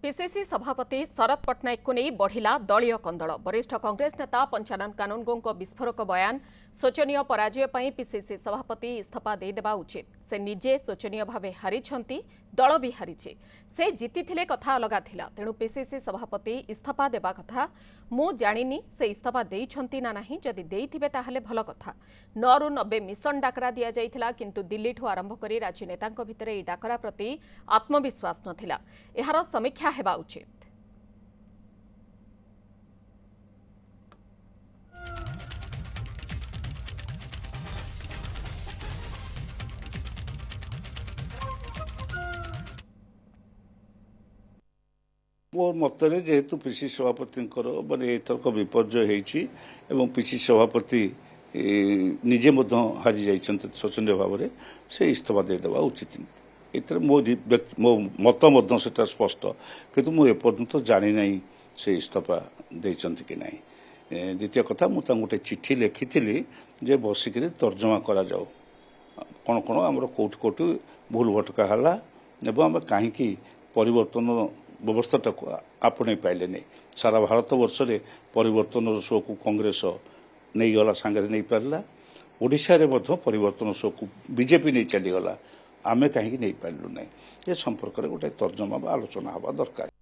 PCC सभापति शरद पट्टनायक को नहीं बढ़िला दलीय कंदल। वरिष्ठ कांग्रेस नेता पंचानन कानूनगो विस्फोरक बयान शोचनीय पराजय पर पीसीसी सभापति इस्तीफा देदेबा उचित। से निजे शोचनीय भाव हारी, दल भी हारी। से जीति कथा अलगा थिला, तेणु पीसीसी सभापति इस्तीफा देबा कथा। मु जानिनी से इस्तीफा देइछंती ना नाही, जदि देइथिबे ताहले भल कथा। 9 ରୁ 90 मिशन डाकरा दिया जाइथिला, किंतु दिल्ली ठू आरंभ करी राजनेतांक भितर ए डाकरा प्रति आत्मविश्वास नथिला। एहार समीक्षा हेबा उचित। मो मतरे जेहेतु पीसी सभापति माने एथरक विपर्जय होईछि एवं पीसी सभापति निजे हारी जाइछन्ते शोचनीय भाव में से इस्तीफा देदेवा उचित। एथर मो मत सेटा स्पष्ट, किंतु मु एपर्यंत जानी नहीं से इस्तीफा देइछन्ते कि नहीं। द्वितीय कथा, मु गोटे चिठी लिखिथिली जे बसिक तर्जमा करा जाऊ कौन कौन आमर कोट कोट भूल भटका हला एवं आम कहीं परिवर्तन व्यवस्था को आपणे पाइले नहीं। सारा भारत वर्ष में परिवर्तन शो को कांग्रेस नहीं गला सांगे नहीं पारा। ओडिशा रे मध्य परिवर्तन शो को बीजेपी नहीं चलीगला, आमे कहीं नहीं पार्लु नहीं। ये संपर्क में गोटे तर्जमा आलोचना हवा दरकार।